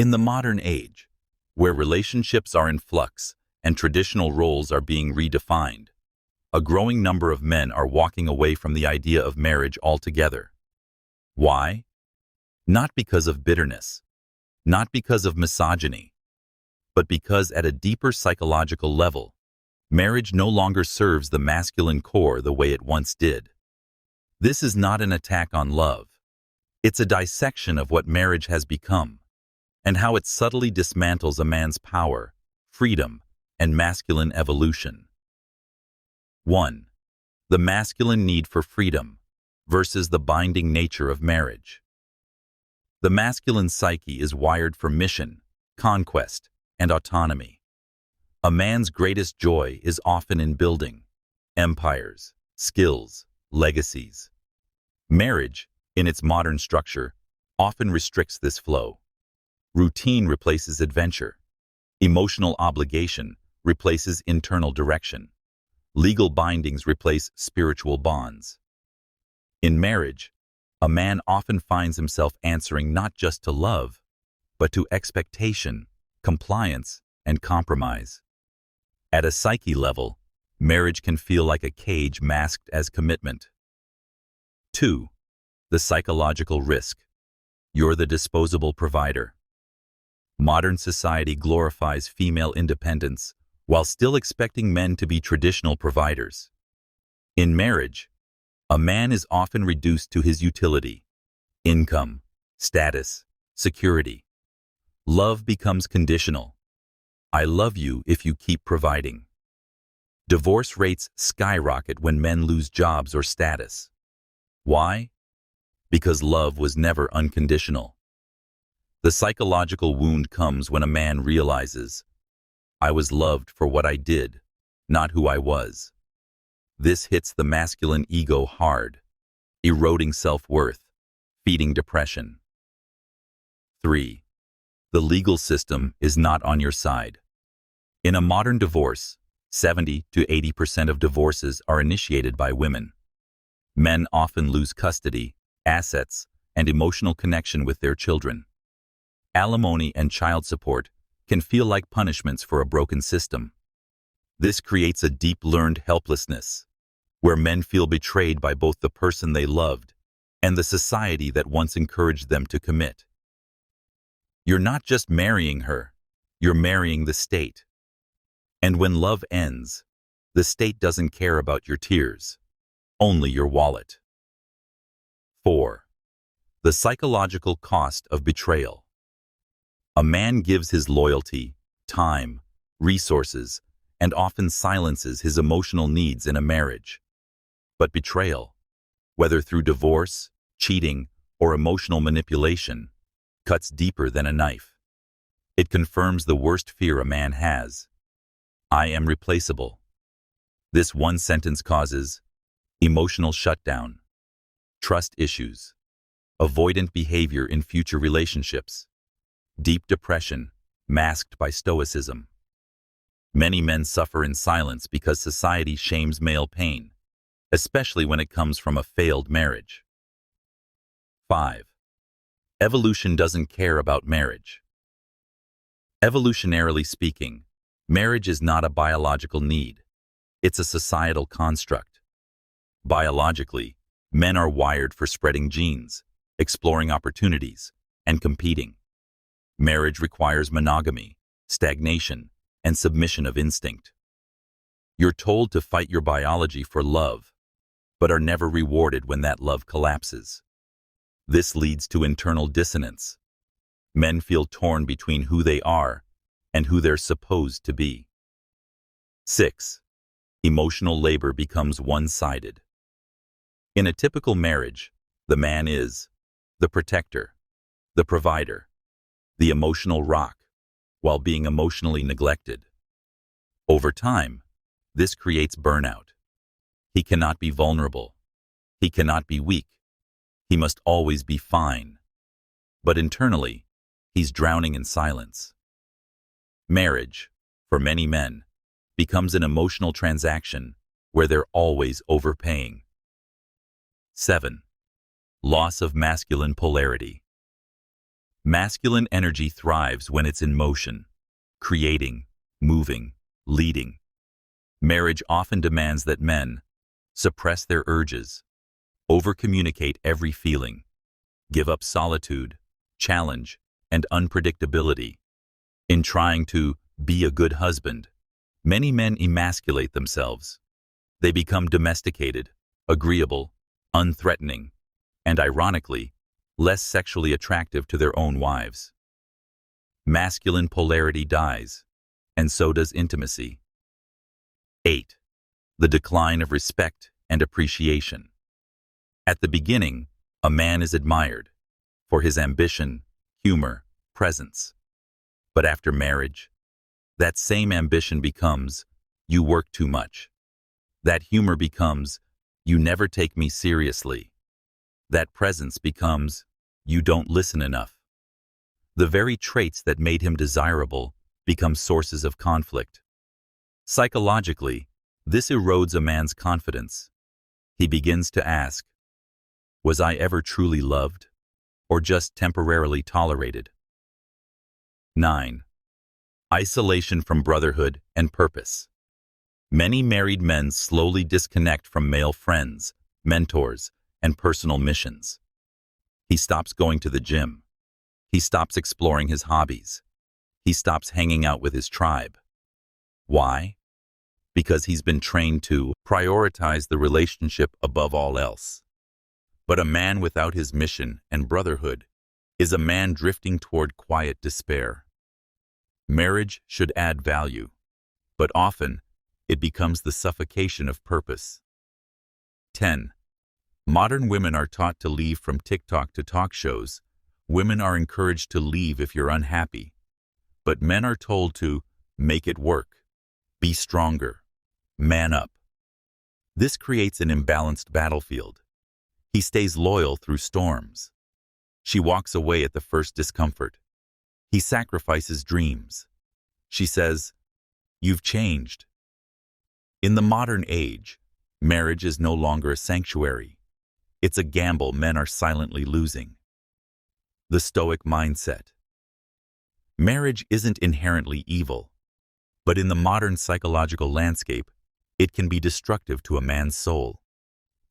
In the modern age, where relationships are in flux and traditional roles are being redefined, a growing number of men are walking away from the idea of marriage altogether. Why? Not because of bitterness, not because of misogyny, but because at a deeper psychological level, marriage no longer serves the masculine core the way it once did. This is not an attack on love. It's a dissection of what marriage has become, and how it subtly dismantles a man's power, freedom, and masculine evolution. 1. The masculine need for freedom versus the binding nature of marriage. The masculine psyche is wired for mission, conquest, and autonomy. A man's greatest joy is often in building empires, skills, legacies. Marriage, in its modern structure, often restricts this flow. Routine replaces adventure. Emotional obligation replaces internal direction. Legal bindings replace spiritual bonds. In marriage, a man often finds himself answering not just to love, but to expectation, compliance, and compromise. At a psyche level, marriage can feel like a cage masked as commitment. 2. The psychological risk. You're the disposable provider. Modern society glorifies female independence while still expecting men to be traditional providers. In marriage, a man is often reduced to his utility, income, status, security. Love becomes conditional. I love you if you keep providing. Divorce rates skyrocket when men lose jobs or status. Why? Because love was never unconditional. The psychological wound comes when a man realizes, I was loved for what I did, not who I was. This hits the masculine ego hard, eroding self-worth, feeding depression. 3. The legal system is not on your side. In a modern divorce, 70 to 80% of divorces are initiated by women. Men often lose custody, assets, and emotional connection with their children. Alimony and child support can feel like punishments for a broken system. This creates a deep learned helplessness, where men feel betrayed by both the person they loved and the society that once encouraged them to commit. You're not just marrying her, you're marrying the state. And when love ends, the state doesn't care about your tears, only your wallet. 4. The psychological cost of betrayal. A man gives his loyalty, time, resources, and often silences his emotional needs in a marriage. But betrayal, whether through divorce, cheating, or emotional manipulation, cuts deeper than a knife. It confirms the worst fear a man has. I am replaceable. This one sentence causes emotional shutdown, trust issues, avoidant behavior in future relationships, deep depression masked by Stoicism. Many men suffer in silence because society shames male pain, especially when it comes from a failed marriage. 5. Evolution doesn't care about marriage. Evolutionarily speaking, marriage is not a biological need. It's a societal construct. Biologically, men are wired for spreading genes, exploring opportunities, and competing. Marriage requires monogamy, stagnation, and submission of instinct. You're told to fight your biology for love, but are never rewarded when that love collapses. This leads to internal dissonance. Men feel torn between who they are and who they're supposed to be. 6. Emotional labor becomes one-sided. In a typical marriage, the man is the protector, the provider, the emotional rock, while being emotionally neglected. Over time, this creates burnout. He cannot be vulnerable. He cannot be weak. He must always be fine. But internally, he's drowning in silence. Marriage, for many men, becomes an emotional transaction where they're always overpaying. 7. Loss of masculine polarity. Masculine energy thrives when it's in motion, creating, moving, leading. Marriage often demands that men suppress their urges, overcommunicate every feeling, give up solitude, challenge, and unpredictability. In trying to be a good husband, many men emasculate themselves. They become domesticated, agreeable, unthreatening, and ironically, less sexually attractive to their own wives. Masculine polarity dies, and so does intimacy. 8. The decline of respect and appreciation. At the beginning, a man is admired for his ambition, humor, presence. But after marriage, that same ambition becomes, you work too much. That humor becomes, you never take me seriously. That presence becomes, you don't listen enough. The very traits that made him desirable become sources of conflict. Psychologically, this erodes a man's confidence. He begins to ask, was I ever truly loved, or just temporarily tolerated? 9. Isolation from brotherhood and purpose. Many married men slowly disconnect from male friends, mentors, and personal missions. He stops going to the gym. He stops exploring his hobbies. He stops hanging out with his tribe. Why? Because he's been trained to prioritize the relationship above all else. But a man without his mission and brotherhood is a man drifting toward quiet despair. Marriage should add value, but often it becomes the suffocation of purpose. 10. Modern women are taught to leave from TikTok to talk shows. Women are encouraged to leave if you're unhappy. But men are told to make it work, be stronger, man up. This creates an imbalanced battlefield. He stays loyal through storms. She walks away at the first discomfort. He sacrifices dreams. She says, "You've changed." In the modern age, marriage is no longer a sanctuary. It's a gamble men are silently losing. The Stoic mindset. Marriage isn't inherently evil, but in the modern psychological landscape, it can be destructive to a man's soul.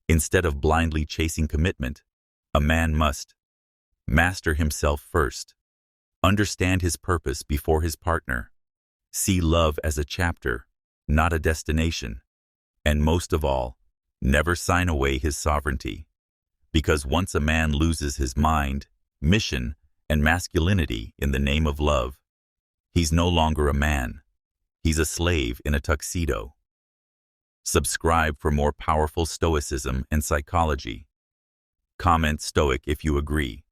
Instead of blindly chasing commitment, a man must master himself first, understand his purpose before his partner, see love as a chapter, not a destination, and most of all, never sign away his sovereignty. Because once a man loses his mind, mission, and masculinity in the name of love, he's no longer a man. He's a slave in a tuxedo. Subscribe for more powerful Stoicism and psychology. Comment Stoic if you agree.